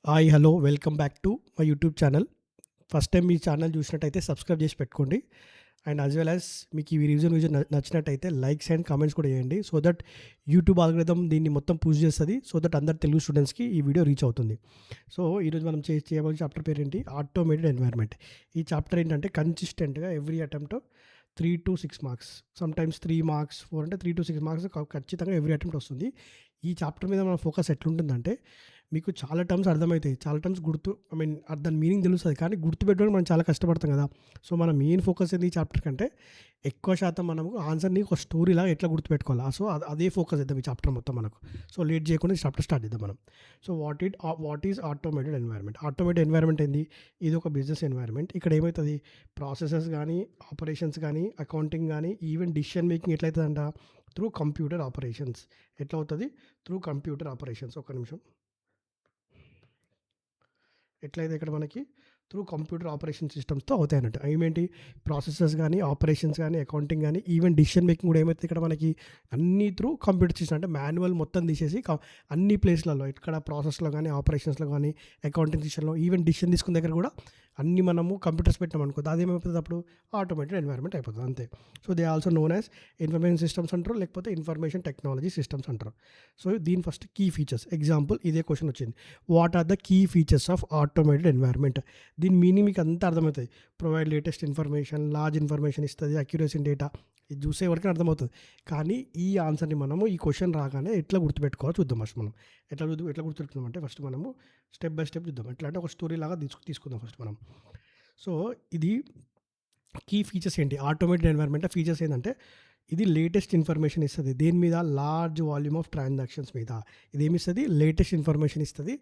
Hi hello welcome back to my YouTube channel. First time me channel చూసినట్టయితే subscribe చేసి పెట్టుకోండి. And as well as మీకు ఈ revision నచ్చినట్టయితే లైక్స్ అండ్ కామెంట్స్ కూడా చేయండి. సో దట్ యూట్యూబ్ ఆల్గరిథం దీన్ని మొత్తం పుష్ చేస్తుంది. సో దట్ అందరు తెలుగు స్టూడెంట్స్కి ఈ వీడియో రీచ్ అవుతుంది. సో ఈరోజు మనం చేయబోయే చాప్టర్ పేరు ఏంటి? Automated environment. ఈ చాప్టర్ ఏంటంటే కన్సిస్టెంట్గా every attempt 3 to 6 marks, sometimes 3 marks 4 అంటే 3 to 6 మార్క్స్ ఖచ్చితంగా ఎవ్రీ అటెంప్ట్ వస్తుంది. ఈ చాప్టర్ మీద మన ఫోకస్ ఎట్లుంటుందంటే మీకు చాలా టర్మ్స్ అర్థమవుతాయి, చాలా టర్మ్స్ గుర్తు దాని మీనింగ్ తెలుస్తుంది, కానీ గుర్తుపెట్టుకోవడం మనం చాలా కష్టపడతాం కదా. సో మన మెయిన్ ఫోకస్ ఏంది ఈ చాప్టర్ కంటే ఎక్కువ శాతం మనము ఆన్సర్ని ఒక స్టోరీలా ఎట్లా గుర్తుపెట్టుకోవాలా. సో అదే ఫోకస్ ఇద్దాం ఈ చాప్టర్ మొత్తం మనకు. సో లేట్ చేయకుండా ఈ చాప్టర్ స్టార్ట్ చేద్దాం మనం. So what is automated environment? Automated environment ఏంది? ఇది ఒక బిజినెస్ ఎన్వైర్న్మెంట్. ఇక్కడ ఏమవుతుంది, ప్రాసెసెస్ కానీ, ఆపరేషన్స్ కానీ, అకౌంటింగ్ కానీ, ఈవెన్ డిసిషన్ మేకింగ్ ఎట్లయితుందంట? Through computer operations. ఎట్లా అవుతుంది? Through computer operations. ఒక నిమిషం. ఎట్లయితే ఇక్కడ మనకి త్రూ కంప్యూటర్ ఆపరేషన్ సిస్టమ్స్తో అవుతాయి అన్నట్టు. ఏమేంటి? ప్రాసెసెస్ కానీ, ఆపరేషన్స్ కానీ, అకౌంటింగ్ కానీ, ఈవెన్ డిసిషన్ మేకింగ్ కూడా ఏమైతే ఇక్కడ మనకి అన్నీ త్రూ కంప్యూటర్ సిస్టమ్. అంటే మాన్యువల్ మొత్తం తీసేసి అన్ని ప్లేస్లలో, ఇక్కడ ప్రాసెస్లో కానీ, ఆపరేషన్స్లో కానీ, అకౌంటింగ్ సిస్టంలో, ఈవెన్ డిసిషన్ తీసుకున్న దగ్గర కూడా అన్నీ మనము కంప్యూటర్స్ పెట్టాం అనుకో, అదేమైపోతుంది అప్పుడు? ఆటోమేటెడ్ ఎన్వైర్న్మెంట్ అయిపోతుంది అంతే. So they also known as information systems అంటారు, లేకపోతే ఇన్ఫర్మేషన్ టెక్నాలజీ సిస్టమ్స్ అంటారు. సో దీని ఫస్ట్ కీ ఫీచర్స్. ఎగ్జాంపుల్ ఇదే క్వశ్చన్ వచ్చింది, what are the key features of automated environment? దీని మీనింగ్ మీకు అంతా అర్థమవుతుంది. Provide latest information, large information ఇస్తుంది, అక్యురసీ ఇన్ డేటా. ఇది చూసే వరకు అర్థమవుతుంది. కానీ ఈ ఆన్సర్ని మనము ఈ క్వశ్చన్ రాగానే ఎట్లా గుర్తుపెట్టుకోవాలో చూద్దాం. ఫస్ట్ మనం ఎట్లా గుర్తుపెట్టుకుందాం అంటే ఫస్ట్ మనము స్టెప్ బై స్టెప్ చూద్దాం. ఎట్లా అంటే ఒక స్టోరీ లాగా తీసుకుందాం ఫస్ట్ మనం. సో ఇది కీ ఫీచర్స్ ఏంటి? ఆటోమేటెడ్ ఎన్వైర్న్మెంట్ ఫీచర్స్ ఏంటంటే ఇది లేటెస్ట్ ఇన్ఫర్మేషన్ ఇస్తుంది. దేని మీద? లార్జ్ వాల్యూమ్ ఆఫ్ ట్రాన్సాక్షన్స్ మీద. ఇది ఏమి ఇస్తుంది? లేటెస్ట్ ఇన్ఫర్మేషన్ ఇస్తుంది.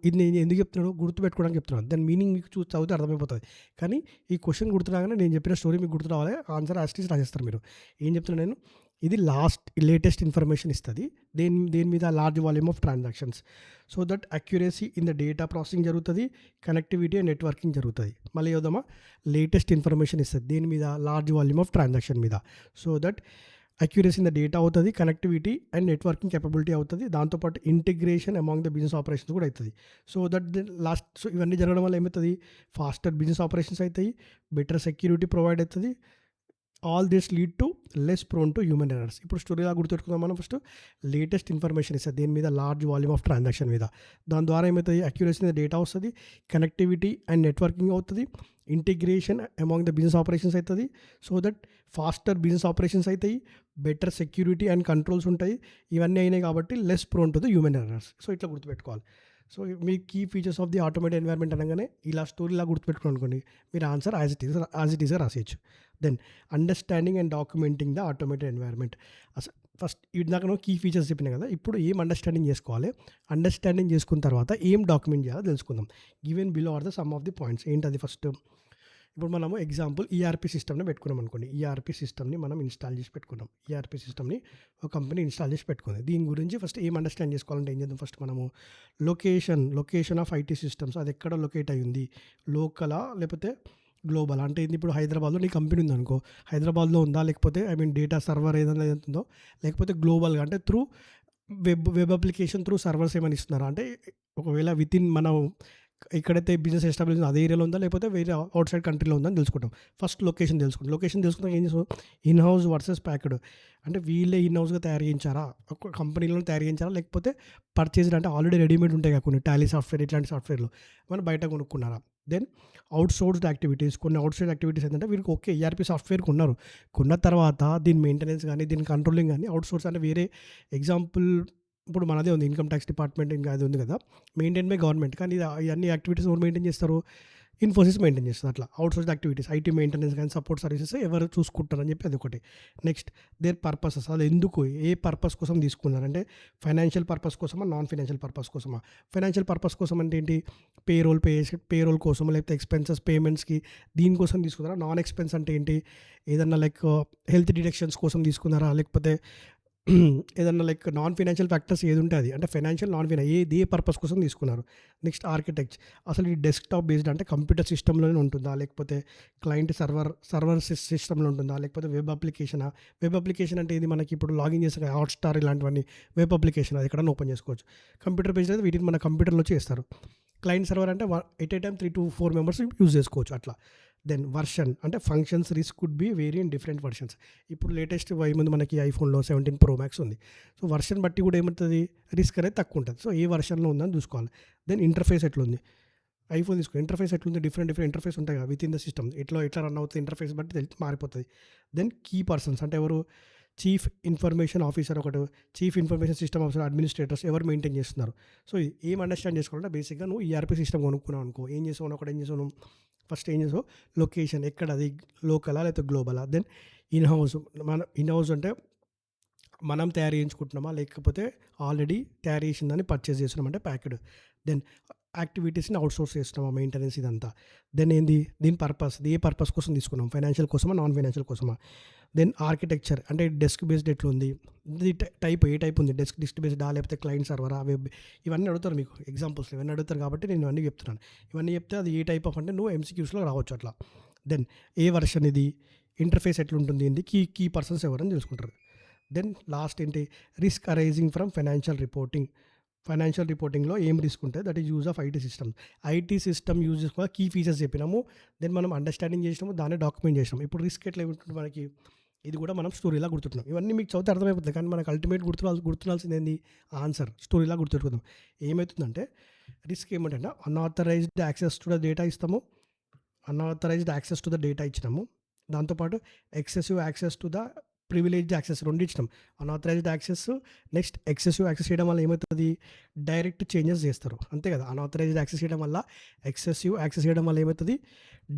ఇది నేను ఎందుకు చెప్తున్నాను? గుర్తుపెట్టుకోవడానికి చెప్తున్నాను. దాని మీనింగ్ మీకు చదివితే అర్థమైపోతుంది. కానీ ఈ క్వశ్చన్ గుర్తురాగానే నేను చెప్పిన స్టోరీ మీకు గుర్తు రావాలి, ఆన్సర్ యాస్టీస్ రాసేస్తారు మీరు. ఏం చెప్తున్నాను నేను? ఇది లేటెస్ట్ ఇన్ఫర్మేషన్ ఇస్తుంది. దేని మీద? Large volume of transactions. So that accuracy in the data processing జరుగుతుంది, కనెక్టివిటీ అండ్ నెట్వర్కింగ్ జరుగుతుంది. మళ్ళీ చూద్దామా? లేటెస్ట్ ఇన్ఫర్మేషన్ ఇస్తుంది. దేని మీద? లార్జ్ వాల్యూమ్ ఆఫ్ ట్రాన్సాక్షన్ మీద. So that accuracy in the data అవుతుంది, కనెక్టివిటీ అండ్ నెట్వర్కింగ్ కెపబిలిటీ అవుతుంది, దాంతోపాటు integration among the business operations కూడా అవుతుంది. సో దట్ సో ఇవన్నీ జరగడం వల్ల ఏమవుతుంది? ఫాస్టర్ బిజినెస్ ఆపరేషన్స్ అవుతాయి, బెటర్ సెక్యూరిటీ ప్రొవైడ్ అవుతుంది. All this lead to less prone to human errors. ఇప్పుడు స్టోరీలా గుర్తుపెట్టుకుందాం మనం. ఫస్ట్ లేటెస్ట్ ఇన్ఫర్మేషన్ ఇస్తుంది. దేని మీద? లార్జ్ వాల్యూమ్ ఆఫ్ ట్రాన్సాక్షన్ మీద. దాని ద్వారా ఏమవుతుంది? అక్యురసీ మీద డేటా వస్తుంది, కనెక్టివిటీ అండ్ నెట్వర్కింగ్ అవుతుంది, integration among the business operations అవుతుంది. So that faster business operations అవుతాయి, బెటర్ సెక్యూరిటీ అండ్ కంట్రోల్స్ ఉంటాయి. ఇవన్నీ అయినాయి కాబట్టి less prone to the human errors. So ఇట్లా గుర్తుపెట్టుకోవాలి. సో మీ key features of the automated environment అనగానే ఇలా స్టోరీలా గుర్తుపెట్టుకుని అనుకోండి, మీరు ఆన్సర్ యాజ్ ఇట్ ఈస్గా రాసేయచ్చు. Then understanding and documenting the automated environment. First ఇందాక కీ ఫీచర్స్ చెప్పినా కదా, ఇప్పుడు ఏం అండర్స్టాండింగ్ చేసుకోవాలి? అండర్స్టాండింగ్ చేసుకున్న తర్వాత ఏం డాక్యుమెంట్ చేయాలో తెలుసుకుందాం. Given below are the some of the points. ఏంటది? ఫస్ట్ ఇప్పుడు మనము ఎగ్జాంపుల్ ఈఆర్పీ సిస్టమ్ని పెట్టుకున్నాం అనుకోండి. ఈఆర్పీ సిస్టమ్ని మనం ఇన్స్టాల్ చేసి పెట్టుకున్నాం. ఈఆర్పీ సిస్టమ్ని ఒక కంపెనీ ఇన్స్టాల్ చేసి పెట్టుకుంది. దీని గురించి ఫస్ట్ ఏం అండర్స్టాండ్ చేసుకోవాలంటే ఏం చేద్దాం? ఫస్ట్ మనము లొకేషన్ ఆఫ్ ఐటీ సిస్టమ్స్, అది ఎక్కడ లొకేట్ అయ్యింది, లోకలా లేకపోతే గ్లోబల్. అంటే ఇప్పుడు హైదరాబాద్లో నీ కంపెనీ ఉందనుకో, హైదరాబాద్లో ఉందా, లేకపోతే డేటా సర్వర్ ఏదైనా ఉందో, లేకపోతే గ్లోబల్గా అంటే through web application through servers ఏమైనా ఇస్తున్నారా, అంటే ఒకవేళ వితిన్ మనం ఎక్కడైతే బిజినెస్ ఎస్టాబ్లిష్ అదే ఏరియాలో ఉందా, లేకపోతే వేరే అవుట్ సైడ్ కంట్రీలో ఉందని తెలుసుకుంటాం. ఫస్ట్ లొకేషన్ తెలుసుకుంటాం. ఏం చేస్తాం? In house versus packed. అంటే వీళ్ళే ఇన్ హౌస్గా తయారు చేయించారా, ఒక కంపెనీలో తయారు చేయించారా, లేకపోతే పర్చేజ్డ్ అంటే ఆల్రెడీ రెడీమేడ్ ఉంటాయి కదా కొన్ని టాలీ సాఫ్ట్వేర్, ఇట్లాంటి సాఫ్ట్వేర్లు మనం బయట కొనుక్కున్నారా. Then outsourced activities. కొన్ని అవుట్సోర్స్డ్ యాక్టివిటీస్ ఏంటంటే వీరికి ఓకే ఈఆర్పీ సాఫ్ట్వేర్ కొన్న తర్వాత దీని మెయింటెనెన్స్ కానీ, దీని కంట్రోలింగ్ కానీ అవుట్సోర్స్ అంటే వేరే. ఎగ్జాంపుల్ ఇప్పుడు మనదే ఉంది ఇన్కమ్ ట్యాక్స్ డిపార్ట్మెంట్, ఇంకా అది ఉంది కదా, మెయింటైన్ బై గవర్నమెంట్. కానీ ఇవన్నీ యాక్టివిటీస్ ఎవరు మెయింటైన్ చేస్తారు? ఇన్ఫోసిస్ మెయింటైన్ చేస్తుంది. అట్లా అవుట్సోర్స్ యాక్టివిటీస్, ఐటీ మెయింటెనెన్స్ కానీ, సపోర్ట్ సర్వీసెస్ ఎవరు చూసుకుంటారని చెప్పి అది ఒకటి. Next their purposes. అది ఎందుకు, ఏ పర్పస్ కోసం తీసుకున్నారంటే ఫైనాన్షియల్ పర్పస్ కోసమా, నాన్ ఫైనాన్షియల్ పర్పస్ కోసమా? ఫైనాన్షియల్ పర్పస్ కోసం అంటే ఏంటి? పేరోల్ కోసం, లేకపోతే ఎక్స్పెన్సెస్ పేమెంట్స్కి దీనికోసం తీసుకున్నారా. నాన్ ఎక్స్పెన్స్ అంటే ఏంటి? ఏదన్నా లైక్ హెల్త్ డిడక్షన్స్ కోసం తీసుకున్నారా, లేకపోతే ఏదన్నా లైక్ నాన్ ఫైనాన్షియల్ ఫ్యాక్టర్స్ ఏదుంటే అది. అంటే ఫైనాన్షియల్, నాన్ ఏ పర్పస్ కోసం తీసుకున్నారు. Next architecture. అసలు ఈ డెస్క్‌టాప్ బేస్డ్ అంటే కంప్యూటర్ సిస్టమ్‌లోనే ఉంటుందా? లేకపోతే క్లయింట్ సర్వర్ సిస్టమ్‌లో ఉంటుందా? లేకపోతే వెబ్ అప్లికేషనా? వెబ్ అప్లికేషన్ అంటే ఇది మనకి ఇప్పుడు లాగిన్ చేసాం కదా! హాట్‌స్టార్ ఇలాంటివన్నీ వెబ్ అప్లికేషన్ అది ఎక్కడైనా ఓపెన్ చేసుకోవచ్చు. కంప్యూటర్ బేస్డ్ అయితే వీటిని మన కంప్యూటర్‌లో చేస్తారు. క్లయింట్ సర్వర్ అంటే at a time 3-4 members use చేసుకోవచ్చు అట్లా. దెన్ వర్షన్ అంటే functions risk could be very in different versions. ఇప్పుడు లేటెస్ట్ ముందు మనకి ఐఫోన్‌లో 17 ప్రో మ్యాక్స్ ఉంది. సో, వర్షన్ బట్టి కూడా ఏమవుతది రిస్క్ అనేది తక్కువ ఉంటది. సో, ఏ వర్షన్‌లో ఉందని చూసుకోవాలి. దెన్ ఇంటర్ఫేస్ ఎట్లుంది? ఐఫోన్ తీసుకో ఇంటర్ఫేస్ ఎట్లుంది? డిఫరెంట్ ఇంటర్ఫేస్ ఉంటాయి కదా! Within the system. ఎట్లా రన్ అవుతుంది ఇంటర్ఫేస్ బట్టి మారిపోతది. దెన్ కీ పర్సన్స్ అంటే ఎవరు? చీఫ్ ఇన్ఫర్మేషన్ ఆఫీసర్ ఒకడు, chief information system officer, administrators ఎవరు మెయింటైన్ చేస్తున్నారు. సో, ఏం అండర్‌స్టాండ్ చేసుకోవాలంటే బేసిక్‌గా నువ్వు ఈఆర్‌పీ సిస్టమ్ కొనుక్కున్నావు అనుకో, ఏం చేసావు ఒకటి ఏం చేసావు నువ్వు? ఫస్ట్ ఏం చేసావు? లొకేషన్ ఎక్కడది? లోకలా లేకపోతే గ్లోబలా? Then in house. In house అంటే మనం తయారు చేయించుకుంటున్నామా? లేకపోతే ఆల్రెడీ తయారు చేసిందని పర్చేజ్ చేస్తున్నాం అంటే ప్యాక్డ్. దెన్ యాక్టివిటీస్‌ని అవుట్‌సోర్స్ చేస్తున్నామా? మెయింటెనెన్స్ ఇదంతా. దెన్ ఏంది? దీని పర్పస్. ఏ పర్పస్ కోసం తీసుకున్నాం? ఫైనాన్షియల్ కోసమా? నాన్ ఫైనాన్షియల్ కోసమా? దెన్ ఆర్కిటెక్చర్ అంటే డెస్క్ బేస్డ్ ఎట్లుంది? ఇది ఏ టైప్ ఉంది? డెస్క్ బేస్డా? లేకపోతే క్లయింట్ సర్వరా? వెబ్ ఇవన్నీ అడుగుతారు మీకు ఎగ్జాంపుల్స్ ఇవన్నీ అడుగుతారు కాబట్టి నేను ఇవన్నీ చెప్తున్నాను. ఇవన్నీ చెప్తే అది ఏ టైప్ ఆఫ్ అంటే నువ్వు ఎంసీక్యూస్‌లో రావచ్చు అట్లా. దెన్ ఏ వర్షన్ ఇది? ఇంటర్ఫేస్ ఎట్లుంటుంది? ఏంది? కీ పర్సన్స్ ఎవరని తెలుసుకుంటారు. దెన్ లాస్ట్ ఏంటి? Risk arising from financial reporting. Financial రిపోర్టింగ్‌లో ఏం రిస్క్ ఉంటది? That is use of IT system. IT system use చేసుకోవాలి. కీ ఫీచర్స్ చెప్పినాము. దెన్ మనం అండర్‌స్టాండింగ్ చేసినాము. దాన్ని డాక్యుమెంట్ చేసినాం. ఇప్పుడు రిస్క్ ఎట్లా ఉంటుంది మనకి? ఇది కూడా మనం స్టోరీలా గుర్తుంటున్నాం. ఇవన్నీ మీకు చదివితే అర్థమైపోతుంది. కానీ మనకు అల్టిమేట్ గుర్తుండాల్సింది ఏంది? ఆన్సర్. స్టోరీలా గుర్తుపెట్టుకుందాం. ఏమైతుందంటే రిస్క్ ఏమిటంటే unauthorised access to the data ఇస్తాము. Unauthorised access to the data ఇచ్చినాము. దాంతోపాటు excessive access to the privileged access 2 ఇచ్చినాం. Unauthorised access next excessive access చేయడం వల్ల ఏమవుతది? డైరెక్ట్ చేంజెస్ చేస్తారు. అంతే కదా! అన్‌ఆథరైజ్డ్ యాక్సెస్ చేయడం వల్ల ఎక్సెసివ్ యాక్సెస్ చేయడం వల్ల ఏమవుతది?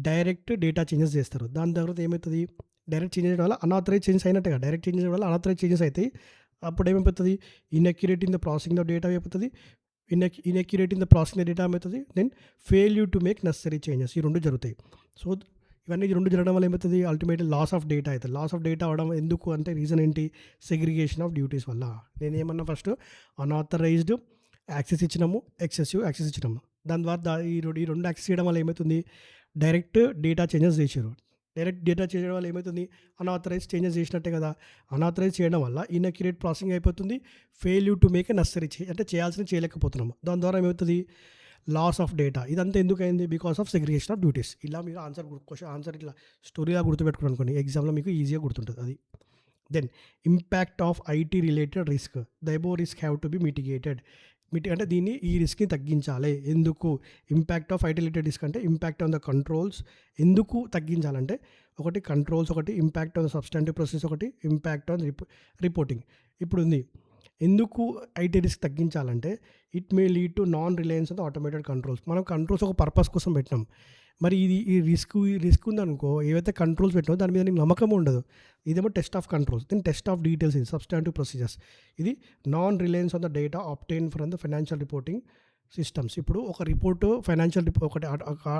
డైరెక్ట్ డేటా చేంజెస్ చేస్తారు. దాని తర్వాత ఏమవుతది? డైరెక్ట్ చేంజ్ చేయడం వల్ల అన్‌ఆథరైజ్డ్ చేంజెస్ అయినట్టుగా డైరెక్ట్ చేంజ్ చేయడం వల్ల అన్‌ఆథరైజ్డ్ చేంజెస్ అయితాయి. అప్పుడు ఏమైపోతది? Inaccurate in the processing the data అయిపోతది. Inaccurate in the processing the data ఏమైతది? Then failure to make necessary changes ఈ 2 జరుగుతాయి. సో, ఇవన్నీ 2 జరగడం వల్ల ఏమవుతది? అల్టిమేట్‌లీ లాస్ ఆఫ్ డేటా అయితది. లాస్ ఆఫ్ డేటా అవ్వడం ఎందుకు అంటే రీజన్ ఏంటి? సెగ్రిగేషన్ ఆఫ్ డ్యూటీస్ వల్ల. నేనేమన్నా ఫస్ట్ అన్‌ఆథరైజ్డ్ యాక్సెస్ ఇచ్చినాము, ఎక్సెసివ్ యాక్సెస్ ఇచ్చినాము. దాని ద్వారా ఈ 2 యాక్సెస్ చేయడం వల్ల ఏమైతుంది? డైరెక్ట్ డేటా చేంజెస్ చేసిర్రు. డైరెక్ట్ డేటా చేయడం వల్ల ఏమైతుంది? అన్‌ఆథరైజ్డ్ చేంజెస్ చేసినట్టే కదా! అన్‌ఆథరైజ్ చేయడం వల్ల ఇన్‌అక్యురేట్ ప్రాసెసింగ్ అయిపోతుంది. Failure to make a necessary అంటే చేయాల్సినవి చేయలేకపోతున్నాము. దాని ద్వారా ఏమవుతది? Loss of data. ఇదంతా ఎందుకయింది? Because of segregation of duties. ఇలా మీరు ఆన్సర్ ఇట్లా స్టోరీలా గుర్తుపెట్టుకున్నారు అనుకోండి. ఎగ్జామ్‌లో మీకు ఈజీగా గుర్తుంటది అది. Then impact of IT related risk. The above risk have to be mitigated. అంటే ఈ రిస్క్‌ని తగ్గించాలి. ఎందుకు? Impact of IT related risk అంటే ఇంపాక్ట్ ఆన్ ద కంట్రోల్స్. ఎందుకు తగ్గించాలంటే ఒకటి కంట్రోల్స్, ఒకటి impact on the substantive process, ఒకటి ఇంపాక్ట్ ఆన్ రిపోర్టింగ్. ఇప్పుడుంది. ఎందుకు ఐటీ రిస్క్ తగ్గించాలంటే it may lead to non reliance on the automated controls. మనం కంట్రోల్స్ ఒక పర్పస్ కోసం పెట్టినాం. మరి ఈ రిస్క్ ఉందనుకో, ఏవైతే కంట్రోల్స్ పెట్టినామో దాని మీద నీకు నమ్మకం ఉండదు. ఇదేమో test of controls. Then test of details ఇది సబ్స్టాంటివ్ ప్రొసీజర్స్. ఇది non reliance on the data obtain from the financial reporting systems. ఇప్పుడు ఒక రిపోర్టు ఒకటి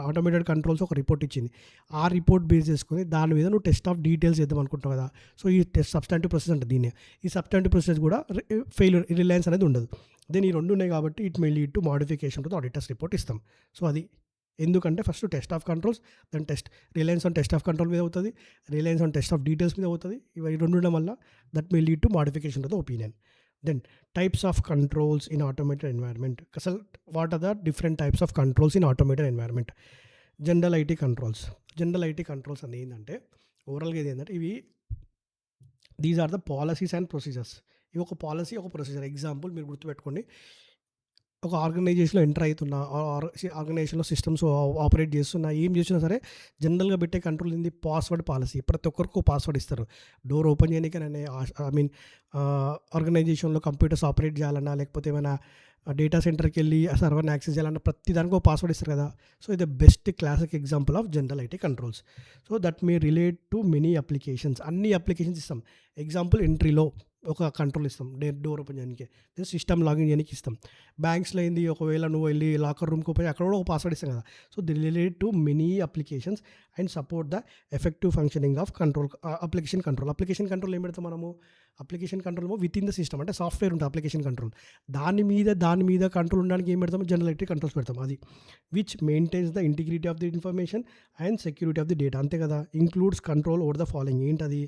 ఆటోమేటెడ్ కంట్రోల్స్ ఒక రిపోర్ట్ ఇచ్చింది. ఆ రిపోర్ట్ బేస్ చేసుకొని దాని మీద నువ్వు టెస్ట్ ఆఫ్ డీటెయిల్స్ చేద్దాం అనుకుంటావు కదా! సో, ఈ టెస్ట్ సబ్స్టాంటివ్ ప్రొసెస్ అంటే దీన్నే. ఈ సబ్స్టాంటివ్ ప్రొసెస్ కూడా రిలయన్స్ అనేది ఉండదు. దెన్ ఈ 2 ఉన్నాయి కాబట్టి it may lead to modification to the auditor's report ఇస్తాం. సో, అది ఎందుకంటే first test of controls, then reliance on test of control మీద అవుతది. Reliance on test of details మీద అవుతది. ఇవి 2 ఉండడం వల్ల that may lead to modification to the opinion. Then types of controls in automated environment. అసలు what are the different types of controls in automated environment? General IT controls. General IT controls అనేది ఏంటంటే ఓవరాల్‌గా ఇది ఏంటంటే these are the policies and procedures. ఇవి ఒక policy, ఒక procedure. Example మీరు గుర్తుపెట్టుకోండి. ఒక ఆర్గనైజేషన్‌లో ఎంటర్ అయితున్నా ఆర్గనైజేషన్‌లో సిస్టమ్స్ ఆపరేట్ చేస్తున్నా, ఏం చేసినా సరే జనరల్‌గా పెట్టే కంట్రోల్ ఏంది? Password policy. ప్రతి ఒక్కరికి పాస్వర్డ్ ఇస్తారు. డోర్ ఓపెన్ చేయనీకైనా ఐ మీన్ ఆర్గనైజేషన్‌లో కంప్యూటర్స్ ఆపరేట్ చేయాలన్నా, లేకపోతే ఏమైనా డేటా సెంటర్‌కెళ్ళి ఆ సర్వర్‌ని యాక్సెస్ చేయాలన్నా ప్రతి దానికి ఒక పాస్వర్డ్ ఇస్తారు కదా! సో, ఇది best classic example of general IT controls. So, that may relate to many applications. అన్ని అప్లికేషన్స్ ఇస్తాం. ఎగ్జాంపుల్ ఎంట్రీలో ఒక కంట్రోల్ ఇస్తాం. డోర్ ఓపెన్ చేయడానికి. దెన్ సిస్టమ్ లాగిన్ చేయడానికి ఇస్తాం. బ్యాంక్స్‌లో ఏంది ఒకవేళ నువ్వు వెళ్లి లాకర్ రూమ్‌కి ఓపెన్ అక్కడ కూడా ఒక పాస్వర్డ్ ఇస్తాం కదా! So, they related to many applications and support the effective functioning of control application control. Application control ఏం పెడతాం మనము? అప్లికేషన్ కంట్రోల్ ఏమో వితిన్ ద సిస్టమ్ అంటే సాఫ్ట్‌వేర్ ఉంటుంది అప్లికేషన్ కంట్రోల్. దాని మీద కంట్రోల్ ఉండడానికి ఏం పెడతాము? జనరల్ ఎలక్ట్రిక్ కంట్రోల్స్ పెడతాం అది. Which maintains the integrity of the information and security of the data. అంతే కదా! Includes control over the following ఏంటది?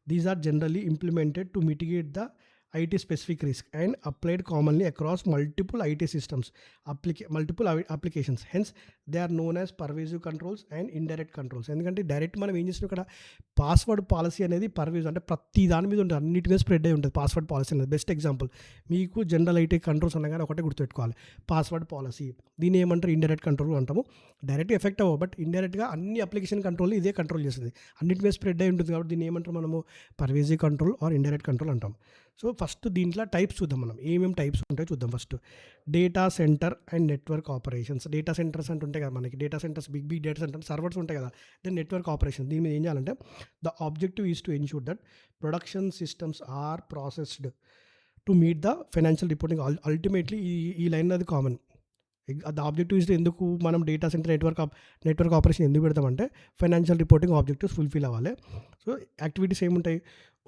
These are generally implemented to mitigate the IT specific risk and applied commonly across multiple IT systems, multiple applications. Hence, they are known as pervasive controls and indirect controls. ఎందుకంటే direct మనం ఏం చేస్తున్నాం ఇక్కడ password policy అనేది పర్వేజ్ అంటే ప్రతి దాని మీద ఉంటుంది, అన్నిటి మీద స్ప్రెడ్ అయి ఉంటుంది పాస్వర్డ్ పాలసీ అనేది. బెస్ట్ ఎగ్జాంపుల్ మీకు జనరల్ ఐటీ కంట్రోల్స్ అనగానే ఒకటే గుర్తుపెట్టుకోవాలి, పాస్వర్డ్ పాలసీ. దీన్ని ఏమంటారు? ఇండైరెక్ట్ కంట్రోల్ అంటాము. డైరెక్ట్ ఎఫెక్ట్ అవ్వవు, బట్ ఇండైరెక్ట్గా అన్ని అప్లికేషన్ కంట్రోల్ ఇదే కంట్రోల్ చేస్తుంది, అన్నిటి మీద స్ప్రెడ్ అయి ఉంటుంది కాబట్టి దీన్ని ఏమంటారు మనము? Pervasive control or indirect control అంటాం. సో ఫస్ట్ దీంట్లో టైప్స్ చూద్దాం, మనం ఏమేమి టైప్స్ ఉంటాయో చూద్దాం. First data center and network operations. Data centers అంటే ఉంటాయి కదా మనకి, data centers big data center servers ఉంటాయి కదా. దెన్ నెట్వర్క్ ఆపరేషన్, దీని మీద ఏం చేయాలంటే the objective is to ensure that production systems are processed to meet the financial reporting. Ultimately ఈ లైన్ అది కామన్. ద ఆబ్జెక్టివ్ ఇస్ ఎందుకు మనం డేటా సెంటర్ నెట్వర్క్ ఆపరేషన్ ఎందుకు పెడతామంటే ఫైనాన్షియల్ రిపోర్టింగ్ ఆబ్జెక్టివ్స్ ఫుల్ఫిల్ అవ్వాలి. సో యాక్టివిటీస్ ఏముంటాయి?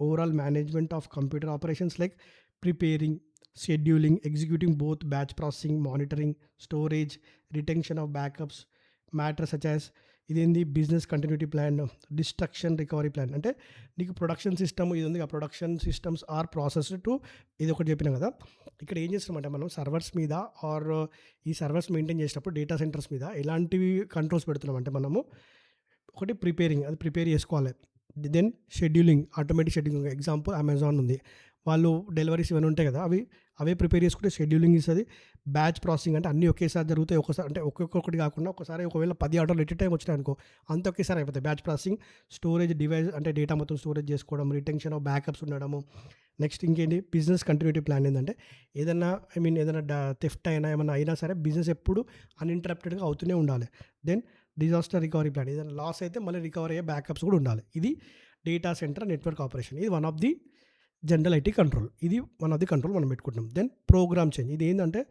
Overall management of computer operations like preparing, scheduling, executing both batch processing, monitoring, storage, retention of backups, matters such as ఇదేంది business continuity plan, destruction recovery plan. అంటే నీకు production system ఇది ఉంది, ఆ production systems are process to ఇది ఒకటి చెప్పినాం కదా. ఇక్కడ ఏం చేస్తామంటే మనం సర్వర్స్ మీద ఆర్ ఈ సర్వర్స్ మెయింటైన్ చేసేటప్పుడు డేటా సెంటర్స్ మీద ఎలాంటివి కంట్రోల్స్ పెడుతున్నాం అంటే మనము ఒకటి ప్రిపేరింగ్, అది ప్రిపేర్ చేసుకోవాలి. Then scheduling, automatic scheduling. Example Amazon ఉంది, వాళ్ళు డెలివరీస్ ఇవన్నీ ఉంటాయి కదా, అవే ప్రిపేర్ చేసుకుంటే షెడ్యూలింగ్ ఇస్తుంది. బ్యాచ్ ప్రాసెసింగ్ అంటే అన్నీ ఒకేసారి జరుగుతాయి, ఒక్కసారి అంటే ఒక్కొక్కటి కాకుండా ఒకసారి ఒకవేళ 10 ఆర్డర్లు ఎట్ టైం వచ్చినాయి అనుకో అంత ఒకేసారి అయిపోతాయి. Batch processing. స్టోరేజ్ డివైస్ అంటే డేటా మొత్తం స్టోరేజ్ చేసుకోవడం, రిటెన్షన్ ఆఫ్ బ్యాకప్స్ ఉండడము. నెక్స్ట్ ఇంకేంటి? బిజినెస్ కంటిన్యూటీ ప్లాన్ ఏంటంటే ఏదైనా ఏదైనా థెఫ్ట్ అయినా ఏమైనా అయినా సరే బిజినెస్ ఎప్పుడు అన్ఇంటరప్టెడ్గా అవుతూనే ఉండాలి. దెన్ డిజాస్టర్ రికవరీ ప్లాన్, ఏదైనా లాస్ అయితే మళ్ళీ రికవర్ అయ్యే బ్యాకప్స్ కూడా ఉండాలి. ఇది డేటా సెంటర్ నెట్వర్క్ ఆపరేషన్. ఇది one of the general IT control. ఇది వన్ ఆఫ్ ది కంట్రోల్ మనం పెట్టుకుంటాం. దెన్ ప్రోగ్రామ్ చేంజ్, ఇది ఏంటంటే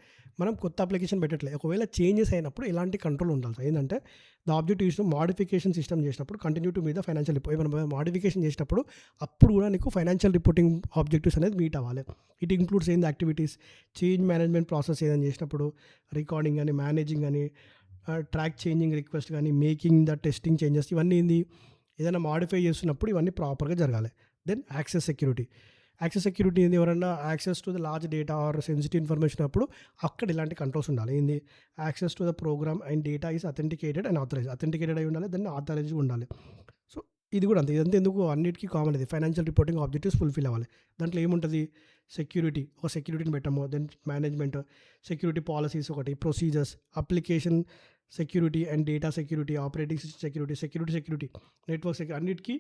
మనం కొత్త అప్లికేషన్ పెట్టట్లేదు, ఒకవేళ చేంజెస్ అయినప్పుడు ఎలాంటి కంట్రోల్ ఉండాలి. ఏంటంటే the objective is modification system చేసినప్పుడు continue to meet the financial ఏమైనా మాడిఫికేషన్ చేసినప్పుడు అప్పుడు కూడా నీకు ఫైనాన్షియల్ రిపోర్టింగ్ ఆబ్జెక్టివ్స్ అనేది మీట్ అవ్వాలి. ఇట్ ఇంక్లూడ్స్ ఏంది యాక్టివిటీస్, చేంజ్ మేనేజ్మెంట్ ప్రాసెస్ ఏదైనా చేసినప్పుడు రికార్డింగ్ అని, మేనేజింగ్ అని, ట్రాక్ చేంజింగ్ రిక్వెస్ట్ కానీ, మేకింగ్ ద టెస్టింగ్ చేంజెస్, ఇవన్నీ ఏంది ఏదైనా మాడిఫై చేస్తున్నప్పుడు ఇవన్నీ ప్రాపర్గా జరగాలి. Then access security. Access security ఏంది? ఎవరైనా access to the large data or sensitive information అప్పుడు అక్కడ ఇలాంటి కంట్రోల్స్ ఉండాలి. ఏంది? Access to the program and data is authenticated and authorize. Authenticated అయి ఉండాలి, దాన్ని ఆథరైజ్ ఉండాలి. సో ఇది కూడా అంతే. ఇదంతా ఎందుకు? అన్నిటికీ కామన్. ఇది ఫైనాన్షియల్ రిపోర్టింగ్ ఆబ్జెక్టివ్స్ ఫుల్ఫిల్ అవ్వాలి. దాంట్లో ఏముంటుంది? సెక్యూరిటీ, ఒక సెక్యూరిటీని పెట్టాము. దెన్ మేనేజ్మెంట్, సెక్యూరిటీ పాలసీస్ ఒకటి, procedures, application security and data security, operating system security, network security, అన్నిటికీ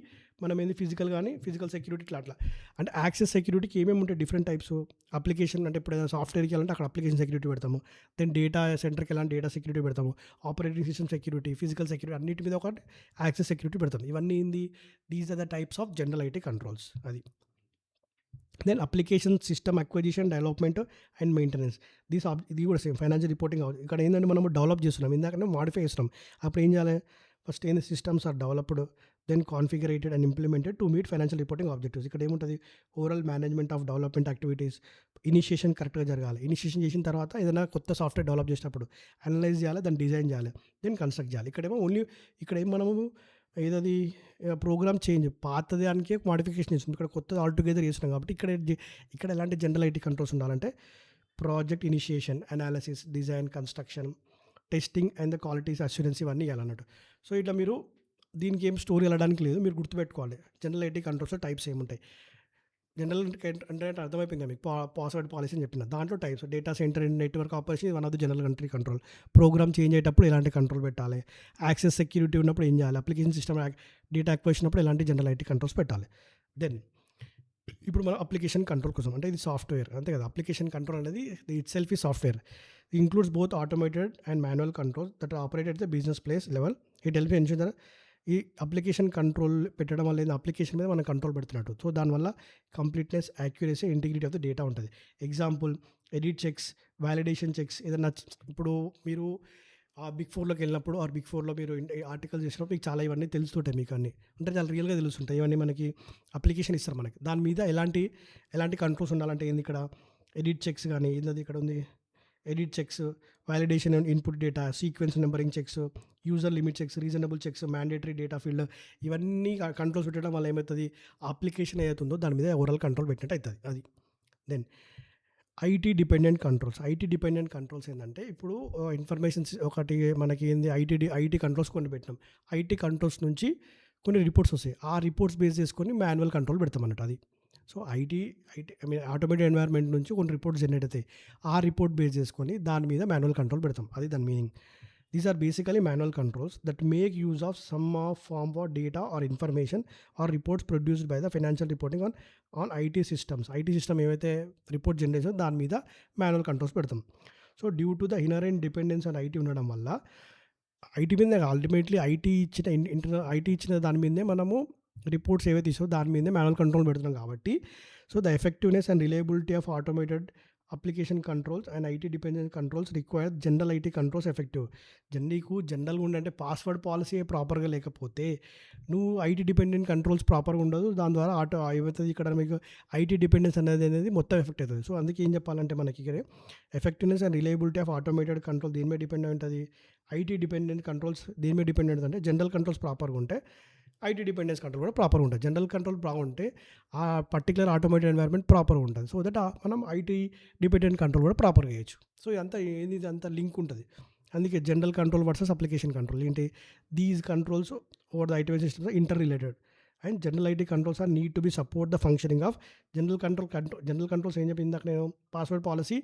మనం ఏంది ఫిజికల్ కానీ ఫిజికల్ సెక్యూరిటీ అట్లా. అంటే యాక్సెస్ సెక్యూరిటీకి ఏమేమి ఉంటాయి? Different types. అప్లికేషన్ అంటే ఇప్పుడు ఏదైనా సాఫ్ట్వేర్కి వెళ్ళాలంటే అక్కడ అప్లికేషన్ సెక్యూరిటీ పెడతాము. దెన్ డేటా సెంటర్కి వెళ్ళాలంటే డేటా సెక్యూరిటీ పెడతాము. Operating system security, physical security, అన్నిటి మీద ఒకటి యాక్సెస్ సెక్యూరిటీ పెడతాం. ఇవన్నీ ఏంది? These are the types of general IT controls. అది. Then application system acquisition, development and maintenance. ఇది కూడా సేమ్ ఫైనాన్షియల్ రిపోర్టింగ్. ఇక్కడ ఏంటంటే మనం డెవలప్ చేస్తున్నాం, ఇందాకనే మాడిఫై చేస్తున్నాం. అప్పుడు ఏం చేయాలి? ఫస్ట్ ఏంది? Systems are developed, then configurated and implemented to meet financial reporting objectives. ఇక్కడ ఏముంటుంది? Overall management of development activities. Initiation కరెక్ట్గా జరగాలి. ఇనిషియేషన్ చేసిన తర్వాత ఏదైనా కొత్త సాఫ్ట్వేర్ డెవలప్ చేసినప్పుడు అనలైజ్ చేయాలి, దాన్ని డిజైన్ చేయాలి, దెన్ కన్స్ట్రక్ట్ చేయాలి. ఇక్కడేమో ఓన్లీ ఇక్కడేమో మనము ఏదది ప్రోగ్రామ్ చేంజ్, పాత దానికే మాడిఫికేషన్ చేస్తుంది, ఇక్కడ కొత్తది ఆల్టుగెదర్ చేస్తున్నాం కాబట్టి ఇక్కడ ఎలాంటి జనరల్ ఐటీ కంట్రోల్స్ ఉండాలంటే project initiation, analysis, design, construction, testing and the qualities assurance, ఇవన్నీ ఇవ్వాలన్నట్టు. సో ఇట్లా మీరు దీనికి ఏం స్టోరీ వెళ్ళడానికి లేదు, మీరు గుర్తుపెట్టుకోవాలి జనరల్ ఐటీ కంట్రోల్స్ టైప్స్ ఏముంటాయి. జనరల్ అంటే అర్థమైపోయింది కదా మీకు. పాస్వర్డ్ పాలసీ అని చెప్పిన దాంట్లో types. Data center and network operation one of the general country control. Program change అయ్యేటప్పుడు ఎలాంటి కంట్రోల్ పెట్టాలి, యాక్సెస్ సెక్యూరిటీ ఉన్నప్పుడు ఏం చేయాలి, అప్లికేషన్ సిస్టమ్ డేటా అక్విజిషన్ అప్పుడు ఎలాంటి జనరల్ ఐటీ కంట్రోల్స్ పెట్టాలి. దెన్ ఇప్పుడు మనం అప్లికేషన్ కంట్రోల్ కోసం, అంటే ఇది సాఫ్ట్వేర్ అంతే కదా. అప్లికేషన్ కంట్రోల్ అనేది ఇట్ సెల్ఫ్ ఈ software. Includes both automated and manual control that operate at the business place level. It help ensure ఈ అప్లికేషన్ కంట్రోల్ పెట్టడం వల్ల ఏంది అప్లికేషన్ మీద మనం కంట్రోల్ పెడుతున్నట్టు. సో, దానివల్ల completeness, accuracy, integrity of the data ఉంటది. Example edit checks, validation checks ఏదన్నా ఇప్పుడు మీరు బిగ్ ఫోర్‌లోకి వెళ్ళినప్పుడు బిగ్ ఫోర్‌లో మీరు ఆర్టికల్స్ చేసినప్పుడు మీకు చాలా ఇవన్నీ తెలుస్తుంటాయి మీకు అన్నీ. అంటే చాలా రియల్‌గా తెలుస్తుంటాయి. ఇవన్నీ మనకి అప్లికేషన్ ఇస్తారు మనకి. దాని మీద ఎలాంటి కంట్రోల్స్ ఉండాలంటే ఏంది ఇక్కడ ఎడిట్ చెక్స్ గాని ఏందది ఇక్కడ ఉంది. Edit checks, validation and input data, sequence numbering checks, user limit checks, reasonable checks, mandatory data field ఇవన్నీ కంట్రోల్స్ పెట్టడం వల్ల ఏమైతది ఆ అప్లికేషన్ ఏదైతే ఉందో దాని మీద ఓవరాల్ కంట్రోల్ పెట్టినట్టు అయితది అది. Then IT dependent controls. IT dependent controls ఏందంటే ఇప్పుడు ఇన్ఫర్మేషన్స్ ఒకటి మనకి ఏంది ఐటీ కంట్రోల్స్ కొన్ని పెట్టినాం. ఐటీ కంట్రోల్స్ నుంచి కొన్ని రిపోర్ట్స్ వస్తాయి. ఆ రిపోర్ట్స్ బేస్ చేసుకొని మాన్యువల్ కంట్రోల్ పెడతామన్నట్టు అది. So, IT I mean automated environment నుంచి కొన్ని రిపోర్ట్స్ జనరేట్ అవుతాయి. ఆ రిపోర్ట్ బేస్ చేసుకొని దాని మీద మాన్యువల్ కంట్రోల్ పెడతాం. అది దాని meaning. These are basically manual controls that make use of some of form of data or information or reports produced by the financial reporting on IT systems. IT system ఏవైతే report generation దాని మీద manual controls పెడతాం. So, due to the inherent dependence on IT ఉండడం వల్ల IT మీదనే ultimately IT ఇచ్చిన దాని మీదనే మనము రిపోర్ట్స్ ఏవైతే ఇస్తామో దాని మీదనే మాన్యువల్ కంట్రోల్ పెడుతున్నాం కాబట్టి so the effectiveness and reliability of automated application controls and IT dependent controls require general IT controls effective. నీకు జనరల్గా ఉండంటే పాస్వర్డ్ పాలసీ ప్రాపర్గా లేకపోతే నువ్వు ఐటీ డిపెండెంట్ కంట్రోల్స్ ప్రాపర్గా ఉండదు. దాని ద్వారా ఏమవుతుంది ఇక్కడ మీకు ఐటీ డిపెండెన్స్ అనేది మొత్తం ఎఫెక్ట్ అవుతుంది. సో, అందుకే ఏం చెప్పాలంటే మనకి ఇక్కడ effectiveness and reliability of automated control దీని మీద డిపెండ్ ఉంటుంది. ఐటీ డిపెండెంట్ కంట్రోల్స్ దీని మీద డిపెండెంట్ అంటే జనరల్ కంట్రోల్స్ ప్రాపర్గా ఉంటే ఐటీ డిపెండెన్స్ కంట్రోల్ కూడా ప్రాపర్గా ఉంటుంది. జనరల్ కంట్రోల్ బాగుంటే ఆ పర్టికులర్ ఆటోమేటెడ్ ఎన్వైర్న్మెంట్ ప్రాపర్గా ఉంటుంది. సో దట్ మనం ఐటీ డిపెండెంట్ కంట్రోల్ కూడా ప్రాపర్గా చేయొచ్చు. సో ఇదంతా లింక్ ఉంటుంది. అందుకే general control versus application control ఏంటి these controls over the IT systems inter related and general IT controls are need to be support the functioning of general controls ఏం చెప్పింది ఇందాక నేను password policy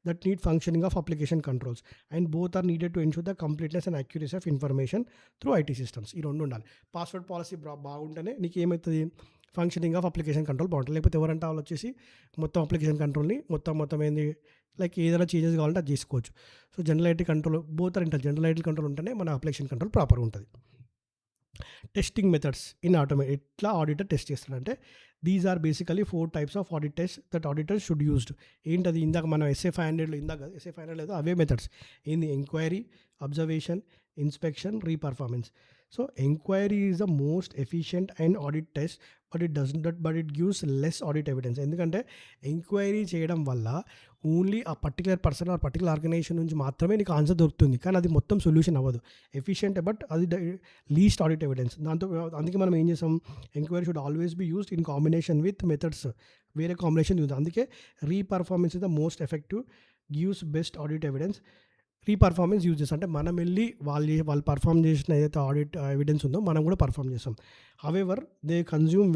that need functioning of application controls and both are needed to ensure the completeness and accuracy of information through IT systems. ఈ రెండు ఉండాలి. Password policy బాగుంటేనే నీకు ఏమవుతుంది ఫంక్షనింగ్ ఆఫ్ అప్లికేషన్ కంట్రోల్ బాగుంటుంది. లేకపోతే ఎవరంటే వాళ్ళు వచ్చేసి మొత్తం అప్లికేషన్ కంట్రోల్ని మొత్తం ఏంది లైక్ ఏదైనా చేంజెస్ కావాలంటే అది చేసుకోవచ్చు. So general IT control both are inter general IT control ఉంటేనే మన అప్లికేషన్ కంట్రోల్ ప్రాపర్గా ఉంటుంది. టెస్టింగ్ మెథడ్స్ ఇన్ ఎట్లా ఆడిటర్ టెస్ట్ చేస్తాడంటే these are basically 4 types of audit test that auditor should used. ఏంటది ఇందాక మనం ఎస్ఏ500లో ఎస్ఏ500 లేదో అవే మెథడ్స్ ఏంది enquiry, observation, inspection, reperformance. So enquiry is the most efficient and audit test but it gives less audit evidence. ఎందుకంటే enquiry చేయడం వల్ల ఓన్లీ ఆ particular person or particular organisation నుంచి మాత్రమే నీకు ఆన్సర్ దొరుకుతుంది. కానీ అది మొత్తం సొల్యూషన్ అవ్వదు. ఎఫిషియంట్ బట్ అది లీస్ట్ ఆడిట్ ఎవిడెన్స్. అందుకే మనం ఏం చేసాం enquiry should always be used in combination with methods. వేరే కాంబినేషన్ యూజ్. అందుకే reperformance is the most effective gives best audit evidence. Reperformance use చేస్తాం అంటే మనం వెళ్ళి వాళ్ళు పర్ఫామ్ చేసిన ఏదైతే ఆడిట్ ఎవిడెన్స్ ఉందో మనం కూడా పర్ఫామ్ చేస్తాం. హవెవర్ దే కన్జ్యూమ్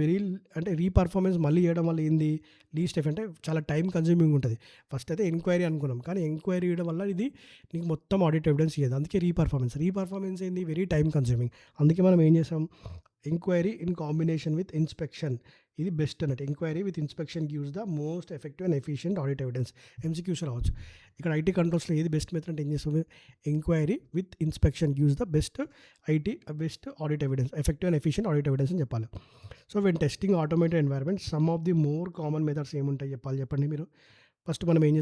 అంటే రీపర్ఫార్మెన్స్ మళ్ళీ చేయడం వల్ల ఏంది లీస్ట్ అంటే చాలా టైం కన్జ్యూమింగ్ ఉంటుంది. ఫస్ట్ అయితే ఎంక్వైరీ అనుకున్నాం కానీ ఎంక్వైరీ చేయడం వల్ల ఇది నీకు మొత్తం ఆడిట్ ఎవిడెన్స్ ఇయ్యదు. అందుకే రీపర్ఫార్మెన్స్ ఏంది వెరీ టైం కన్జ్యూమింగ్. అందుకే మనం ఏం చేసాం enquiry in combination with inspection ఇది బెస్ట్ అన్నట్టు. Enquiry with inspection gives the most effective and efficient audit evidence. MCQs రావచ్చు. ఇక్కడ ఐటీ కంట్రోల్స్లో ఏది బెస్ట్ మెథడ్ అంటే ఏం చేస్తుంది enquiry with inspection gives the best audit evidence, effective and efficient audit evidence అని చెప్పాలి. So when testing automated environment some of the more common methods ఏముంటాయి చెప్పండి మీరు. ఫస్ట్ మనం ఏం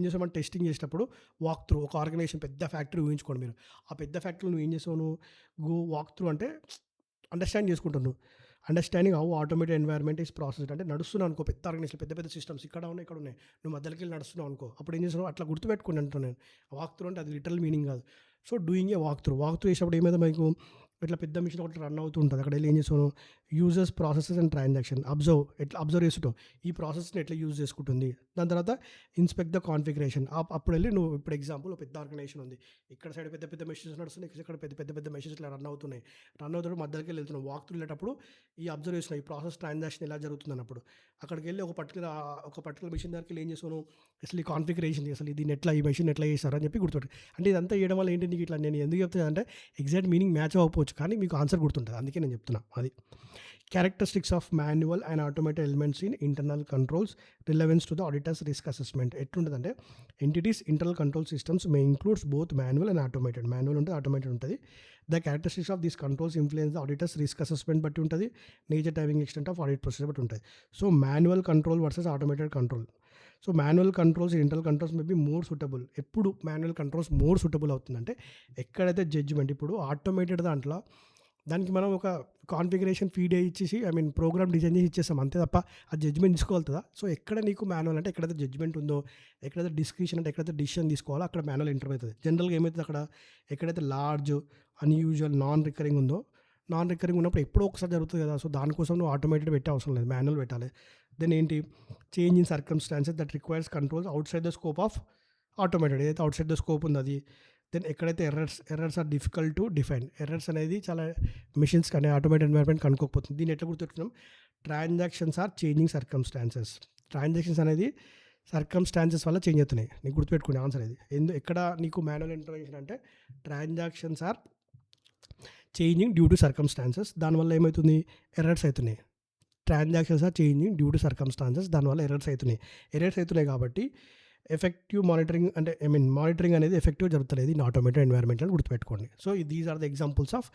చేసామంటే టెస్టింగ్ చేసేటప్పుడు వాక్ త్రూ ఒక ఆర్గనైజేషన్ పెద్ద ఫ్యాక్టరీ ఊహించుకోండి మీరు. ఆ పెద్ద ఫ్యాక్టరీలో నువ్వు ఏం చేసావు వాక్ త్రూ అంటే అండర్స్టాండ్ చేసుకుంటున్నావు. Understanding how automated environment is process అంటే నడుస్తున్నావు అనుకో పెద్ద ఆర్గనైజేషన్ పెద్ద సిస్టమ్స్ ఇక్కడ ఉన్నాయి నువ్వు మధ్యలోకి వెళ్ళి నడుస్తున్నావు అనుకో అప్పుడు ఏం చేస్తున్నావు అట్లా గుర్తుపెట్టుకుని అంటున్నాను. వాక్ త్రూ అంటే అది లిటరల్ మీనింగ్ కాదు. So doing a walk through చేసినప్పుడు ఏమైతే మీకు ఇట్లా పెద్ద మిషన్ ఒకటి రన్ అవుతూ ఉంటుంది. అక్కడ వెళ్ళి ఏం చేస్తాను users processes and transaction observe చేస్తుంటావు ఈ ప్రాసెస్ని ఎట్లా యూజ్ చేసుకుంటుంది. దాని తర్వాత ఇన్స్పెక్ట్ ద కాన్ఫిగరేషన్. అప్పుడు వెళ్ళి నువ్వు ఇప్పుడు ఎగ్జాంపుల్ పెద్ద ఆర్గనైజేషన్ ఉంది ఇక్కడ సైడ్ పెద్ద మెషిన్స్ నడుస్తున్నాయి ఇక్కడ పెద్ద మెషిన్స్ ఇట్లా రన్ అవుతున్నప్పుడు మధ్యలోకి వెళ్ళి వెళ్తున్నావు వాక్ త్రూ వెళ్ళేటప్పుడు ఈ అబ్జర్వ్ చేస్తున్నావు ఈ ప్రాసెస్ ట్రాన్సాక్షన్ ఎలా జరుగుతుంది అన్నప్పుడు అక్కడికి వెళ్ళి ఒక పర్టికులర్ మెషిన్ దగ్గరికి వెళ్ళి ఏం చేస్తాను అసలు ఈ కాన్ఫిగరేషన్ అసలు దీన్ని ఈ మెషిన్ ఎట్లా చేస్తారు అని చెప్పి గుర్తుంటుంది. అంటే ఇదంతా చేయడం వల్ల ఏంటి నీకు ఇట్లా నేను ఎందుకు చెప్తాను అంటే ఎగ్జాక్ట్ మీనింగ్ మ్యాచ్ అవ్వకపోవచ్చు కానీ మీకు ఆన్సర్ గుర్తుంటుంది. అందుకే నేను చెప్తున్నా. అది characteristics of manual and automated elements in internal controls relevance to the auditor's risk assessment. ఎట్లుంటుందంటే entity's internal control systems may includes both manual and automated. Manual ఉంటుంది, ఆటోమేటెడ్ ఉంటుంది. The characteristics of these controls influence the auditor's risk assessment బట్టి ఉంటుంది, nature timing extent of audit procedure బట్టి ఉంటుంది. So manual control versus automated control. So manual controls internal controls may be more suitable. ఎప్పుడు manual controls more suitable అవుతుందంటే ఎక్కడైతే judgement, ఇప్పుడు automated దాంట్లో దానికి మనం ఒక కాన్ఫిగరేషన్ ఫీడ్ ఇచ్చేసి ప్రోగ్రామ్ డిజైన్ చేసి ఇచ్చేస్తాం అంతే తప్ప ఆ జడ్జ్మెంట్ తీసుకోగలుగుతుందా? సో ఎక్కడ నీకు మాన్యువల్ అంటే ఎక్కడైతే జడ్జ్మెంట్ ఉందో, ఎక్కడైతే డిస్క్రిప్షన్ అంటే ఎక్కడైతే డిసిషన్ తీసుకోవాలో అక్కడ మాన్యువల్ ఎంటర్ అవుతుంది. జనరల్గా ఏమవుతుంది అక్కడ ఎక్కడైతే లార్జ్ అన్యూజువల్ నాన్ రికరింగ్ ఉందో, నాన్ రికరింగ్ ఉన్నప్పుడు ఎప్పుడో ఒకసారి జరుగుతుంది కదా. సో దానికోసం నువ్వు ఆటోమేటెడ్ పెట్టే అవసరం లేదు, మాన్యువల్ పెట్టాలి. దెన్ ఏంటి, change in circumstances that requires controls outside the scope of automated. ఏదైతే అవుట్ సైడ్ ద స్కోప్ ఉంది అది. దెన్ ఎక్కడైతే errors are difficult to define. Errors అనేది చాలా మిషన్స్ కానీ ఆటోమేటెడ్ ఎన్వైర్మెంట్ కనుక్కోకపోతుంది. దీన్ని ఎట్లా గుర్తుపెట్టుకున్నాం, transactions are changing circumstances. Transactions అనేది సర్కమ్స్టాన్సెస్ వల్ల చేంజ్ అవుతున్నాయి. నీకు గుర్తుపెట్టుకునే ఆన్సర్ ఇది. ఎక్కడ నీకు మాన్యువల్ ఇంటర్వెన్షన్ అంటే transactions are changing due to circumstances, దానివల్ల ఏమవుతుంది, ఎర్రర్స్ అవుతున్నాయి. Transactions are changing due to circumstances, దానివల్ల ఎర్రర్స్ అవుతున్నాయి కాబట్టి ఎఫెక్టివ్ మానిటరింగ్ అంటే మానిటరింగ్ అనేది ఎఫెక్టివ్ జరుగుతలేదు ఇన్ ఆటోమేటెడ్ ఎన్వైర్మెంట్ అని గుర్తుపెట్టుకోండి. So these are the examples of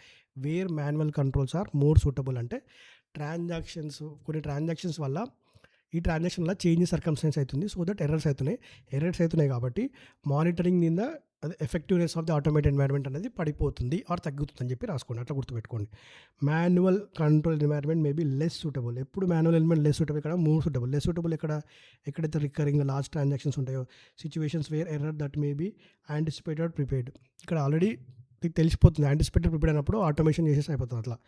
where manual controls are more suitable. అంటే కొన్ని ట్రాన్సాక్షన్స్ వల్ల ఈ ట్రాన్సాక్షన్ వల్ల చేంజ్ సర్కమ్స్టెన్స్ అవుతుంది, సో దట్ ఎర్రర్స్ అవుతున్నాయి కాబట్టి మానిటరింగ్ నింద అది effectiveness of the automated environment అనేది పడిపోతుంది ఆర్ తగ్గుతుంది అని చెప్పి రాసుకోండి, అట్లా గుర్తుపెట్టుకోండి. Manual control environment may be less suitable. ఎప్పుడు మాన్యువల్ ఎలిమెంట్ లెస్ సూటబుల్, ఇక్కడ మోర్ సూటబుల్. లెస్ సూటబుల్ ఎక్కడైతే రికరింగ్ లార్జ్ ట్రాన్సాక్షన్స్ ఉంటాయో, situations where error that may be anticipated prepared. ఇక్కడ ఆల్రెడీ మీకు తెలిసిపోతుంది యాంటిసిపేటెడ్ ప్రిపేర్డ్ అయినప్పుడు ఆటోమేషన్ చేసేసి అయిపోతుంది అట్లా.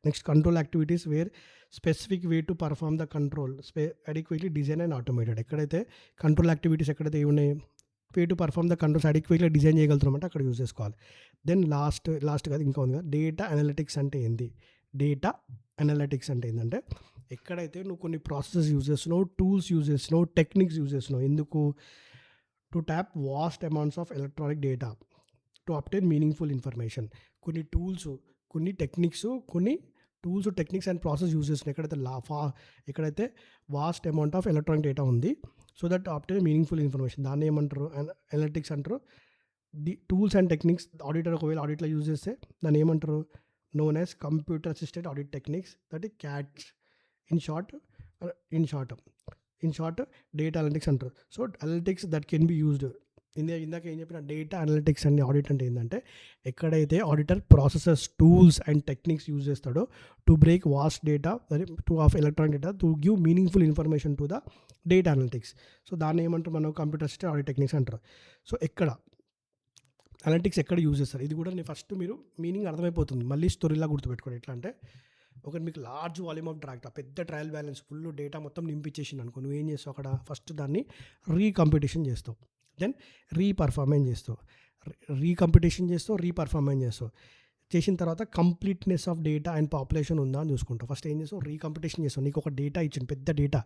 Next control activities where specific way to perform the control adequately design and automated. ఎక్కడైతే కంట్రోల్ యాక్టివిటీస్ ఎక్కడైతే ఉన్నాయి, way to perform the controls అడిక్వేట్గా డిజైన్ చేయగలుగుతామంటే అక్కడ యూజ్ చేసుకోవాలి. దెన్ లాస్ట్ కాదు ఇంకా ఉంది కదా, డేటా అనలిటిక్స్ అంటే ఏంది. డేటా అనలిటిక్స్ అంటే ఏంటంటే ఎక్కడైతే నువ్వు కొన్ని ప్రాసెసెస్ యూజ్ చేస్తున్నావు, టూల్స్ యూజ్ చేస్తున్నావు, టెక్నిక్స్ యూజ్ చేస్తున్నావు, ఎందుకు, to tap vast amounts of electronic data to obtain meaningful information. కొన్ని tools techniques and process use చేస్తున్నాయి ఎక్కడైతే vast amount of electronic data ఉంది, so that obtain meaningful information. దాన్ని ఏమంటారు, అనలిటిక్స్ అంటారు. The tools and techniques auditor ఒకవేళ ఆడిట్లో use చేస్తే దాన్ని ఏమంటారు, known as computer assisted audit techniques, that CAATs in short data analytics అంటారు. So analytics that can be used. ఇందాక ఏం చెప్పిన డేటా అనలిటిక్స్ అండ్ ఆడిట్ అంటే ఏంటంటే ఎక్కడైతే auditor processes, tools and techniques use చేస్తాడో to break vast data of electronic data to give meaningful information to the data analytics. So దాన్ని ఏమంటారు మనం, కంప్యూటర్ అసిస్టెడ్ ఆడిట్ టెక్నిక్స్ అంటారు. సో అనలిటిక్స్ ఎక్కడ use చేస్తారు, ఇది కూడా నేను ఫస్ట్ మీరు మీనింగ్ అర్థమైపోతుంది, మళ్ళీ స్టోరీలా గుర్తుపెట్టుకోండి. ఎట్లా అంటే ఒకటి మీకు లార్జ్ వాల్యూమ్ ఆఫ్ డ్రాక్ట్, పెద్ద ట్రయల్ బ్యాలెన్స్ ఫుల్ డేటా మొత్తం నింపించేసింది అనుకో, నువ్వేం చేస్తావు అక్కడ ఫస్ట్ దాన్ని రీకంప్యూటేషన్ చేస్తావు, దెన్ రీపర్ఫార్మెన్స్ చేస్తావు, రీపర్ఫార్మెన్స్ చేస్తావు. చేసిన తర్వాత completeness of data and population ఉందా అని చూసుకుంటావు. ఫస్ట్ ఏం చేస్తావు, రీకంప్యూటేషన్ చేస్తావు. నీకు ఒక డేటా ఇచ్చింది, పెద్ద డేటా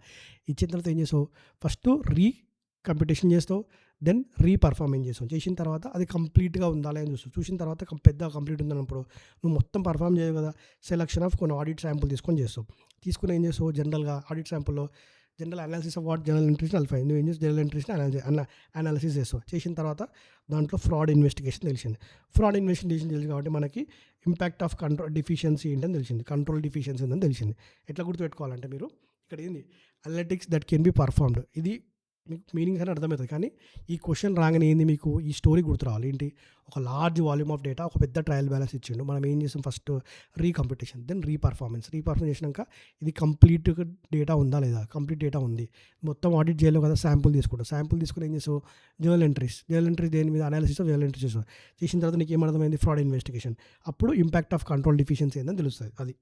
ఇచ్చిన తర్వాత ఏం చేస్తావు, ఫస్ట్ రీకంప్యూటేషన్ చేస్తావు, దెన్ రీపర్ఫార్మెన్స్ చేస్తావు. చేసిన తర్వాత అది కంప్లీట్గా ఉందా అని చూస్తావు. చూసిన తర్వాత పెద్ద కంప్లీట్ ఉందన్నప్పుడు నువ్వు మొత్తం పర్ఫామ్ చేయవు కదా, సెలక్షన్ ఆఫ్ కొన్ని ఆడిట్ శాంపుల్ తీసుకొని ఏం చేస్తావు, జనరల్గా ఆడిట్ శాంపుల్లో general analysis of what general ఎంట్రీస్ని అల్ఫై, నువ్వు ఏం చేసి జనరల్ ఎంట్రీస్ని అనాలిసిస్ చేస్తావు. చేసిన తర్వాత దాంట్లో ఫ్రాడ్ ఇన్వెస్టిగేషన్ తెలిసింది తెలుసు కాబట్టి మనకి ఇంపాక్ట్ ఆఫ్ కంట్రోల్ డిఫిషియన్సీ ఏంటని తెలిసింది, కంట్రోల్ డిఫిషియన్సీ ఉందని తెలిసింది. ఎట్లా గుర్తుపెట్టుకోవాలంటే మీరు ఇక్కడ ఏంది, analytics that can be performed, ఇది మీకు మీనింగ్స్ అని అర్థమవుతుంది. కానీ ఈ క్వశ్చన్ రాగానే ఏంది, మీకు ఈ స్టోరీ గుర్తు రావాలి. ఏంటి, ఒక లార్జ్ వాల్యూమ్ ఆఫ్ డేటా, ఒక పెద్ద ట్రయల్ బ్యాలెన్స్ ఇచ్చిండు, మనం ఏం చేస్తాం, ఫస్ట్ రీకంప్యూటేషన్, దెన్ రీపర్ఫార్మెన్స్ చేసినాక ఇది కంప్లీట్ డేటా ఉందా లేదా, కంప్లీట్ డేటా ఉంది, మొత్తం ఆడిట్ చేయాలి కదా, శాంపుల్ తీసుకుని ఏం చేస్తావు, జర్నల్ ఎంట్రీస్ దేని మీద అనాలిసిస్ ఆఫ్ జర్నల్ ఎంట్రీస్ చేసిన తర్వాత నీకు ఏమర్థమైంది, ఫ్రాడ్ ఇన్వెస్టిగేషన్, అప్పుడు ఇంపాక్ట్ ఆఫ్ కంట్రోల్ డిఫిషియన్సీ ఏందని తెలుస్తుంది అది.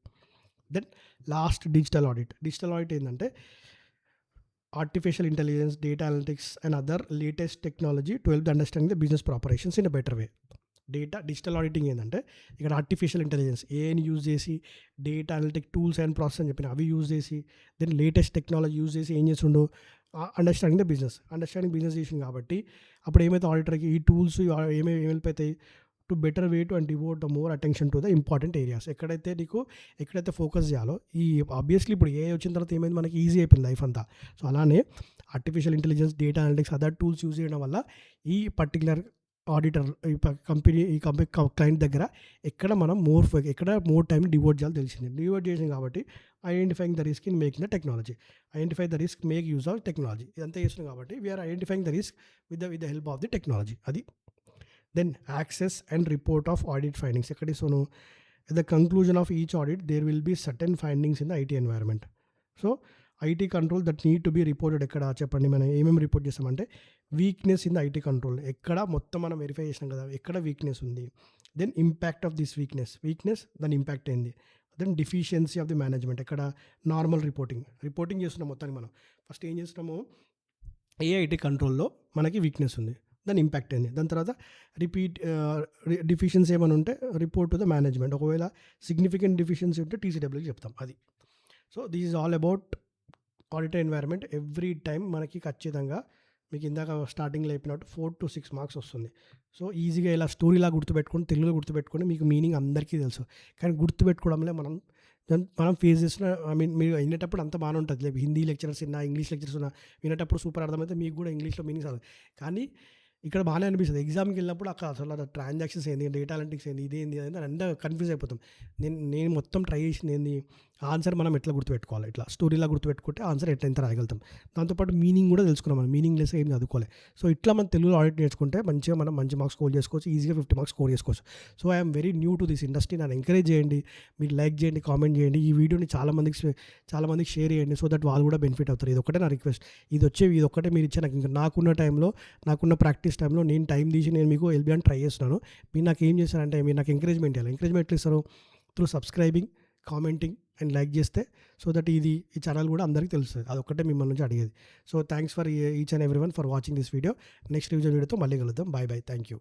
దెన్ లాస్ట్ డిజిటల్ ఆడిట్ ఏంటంటే artificial intelligence, data analytics and other latest technology to help the understanding the business operations in a better way. Digital auditing ఏంటంటే ఇక్కడ artificial intelligence ఏఐని use చేసి, data analytic tools and process అని చెప్పిన అవి use చేసి, then latest technology use చేసి ఏం చేస్తుండో అండర్స్టాండింగ్ ద బిజినెస్ చేసింది కాబట్టి అప్పుడు ఏమైతే ఆడిటర్కి ఈ టూల్స్ ఏమి హెల్ప్ అవుతాయి, to better way to and devout the more attention to the important areas. ఎక్కడైతే ఫోకస్ చేయాలో ఆబ్వియస్లీ ఇప్పుడు ఏఐ వచ్చిన తర్వాత ఏమైంది, మనకి ఈజీ అయిపోయింది లైఫ్ అంతా. సో అలానే artificial intelligence, data analytics, other tools use చేయడం వల్ల ఈ పర్టిక్యులర్ ఆడిటర్ ఈ కంపెనీ క్లయింట్ దగ్గర ఎక్కడ మోర్ టైం డివోట్ చేయాలో తెలిసింది. డివోట్ చేసింది కాబట్టి identifying the risk in making the technology. Identify the risk, make use of technology. ఇదంతా చేస్తున్నాం కాబట్టి we are identifying the risk with the help of the technology. అది then access and report of audit findings. ఎక్కడ ఇస్తాను, at the conclusion of each audit there will be certain findings in the IT environment. So IT control that need to be reported. ఎక్కడ చెప్పండి, మనం ఏమేమి report చేస్తామంటే weakness in the IT control. ఎక్కడ మొత్తం మనం వెరిఫై చేసినాం కదా, ఎక్కడ వీక్నెస్ ఉంది. Then impact of this weakness దాని ఇంపాక్ట్ ఏంది. Then deficiency of the management. ఎక్కడ నార్మల్ రిపోర్టింగ్ చేస్తున్నాం మొత్తానికి. మనం ఫస్ట్ ఏం చేస్తున్నాము, ఏ ఐటీ కంట్రోల్లో మనకి వీక్నెస్ ఉంది, దాని ఇంపాక్ట్ ఏంది. దాని తర్వాత డిఫిషియన్సీ ఏమైనా ఉంటే రిపోర్ట్ టు ద మేనేజ్మెంట్. ఒకవేళ సిగ్నిఫికెంట్ డిఫిషియన్సీ ఉంటే టీసీడబ్ల్యూకి చెప్తాం. అది. So this is all about auditor environment. Every time మనకి ఖచ్చితంగా మీకు ఇందాక స్టార్టింగ్లో చెప్పినట్టు 4 to 6 మార్క్స్ వస్తుంది. సో ఈజీగా ఇలా స్టోరీలా గుర్తుపెట్టుకొని, తెలుగులో గుర్తుపెట్టుకొని, మీకు మీనింగ్ అందరికీ తెలుసు. కానీ గుర్తుపెట్టుకోవడంలో మనం ఫేస్ చేసిన, మీరు వినేటప్పుడు అంత బాగానే ఉంటుంది. లేదు హిందీ లెక్చరర్స్ విన్నా, ఇంగ్లీష్ లెక్చరర్స్ ఉన్నా, వినేటప్పుడు సూపర్ అర్థమైతే మీకు కూడా ఇంగ్లీష్లో మీనింగ్స్ అర్థం. కానీ ఇక్కడ బాగానే అనిపిస్తుంది. ఎగ్జామ్కి వెళ్ళినప్పుడు అసలు ట్రాన్సాక్షన్స్ ఏంది, డేటా అనలిటిక్స్ ఏంది, ఇదేంది అని అంతా కన్ఫ్యూజ్ అయిపోతాం. నేను మొత్తం ట్రై చేసింది ఏంది, ఆన్సర్ మనం ఎట్లా గుర్తుపెట్టుకోవాలి, ఇట్లా స్టోరీలా గుర్తుపెట్టుకుంటే ఆన్సర్ ఎంత రాయగలుగుతాం. దాంతోపాటు మీనింగ్ కూడా తెలుసుకున్నాం. మనం మీనింగ్ లెస్ ఏం చదువుకోవాలి. సో ఇట్లా మనం తెలుగులో ఆడిట్ నేర్చుకుంటే మనం మంచి మార్క్స్ స్కోర్ చేసుకోవచ్చు. ఈజీగా 50 మార్క్స్ స్కోర్ చేసుకోవచ్చు. So I'm very new to this industry. నన్ను ఎంకరేజ్ చేయండి, మీరు లైక్ చేయండి, కామెంట్ చేయండి, ఈ వీడియోని చాలా మందికి షేర్ చేయండి. సో దట్ వాళ్ళు కూడా బెనిఫిట్ అవుతారు. ఇది ఒకటే నా రిక్వెస్ట్. ఇది ఒక్కటే మీరు ఇచ్చే నాకు. ఇంకా నాకున్న ప్రాక్టీస్ టైంలో నేను టైం తీసి నేను మీకు హెల్ప్ చేయడానికి ట్రై చేస్తున్నాను. మీరు నాకు ఏం చేస్తారంటే, మీరు నాకు ఎంకరేజ్మెంట్ ఇవ్వాలి. ఎంకరేజ్మెంట్ ఎట్లా ఇస్తారు, through subscribing, commenting and like చేస్తే, సో దట్ ఈ ఛానల్ కూడా అందరికీ తెలుస్తుంది. అదొక్కటే మిమ్మల్ని నుంచి అడిగేది. So thanks for each and every one for watching this video. Next వీడియోతో మళ్ళీ కలుద్దాం. బాయ్. Thank you.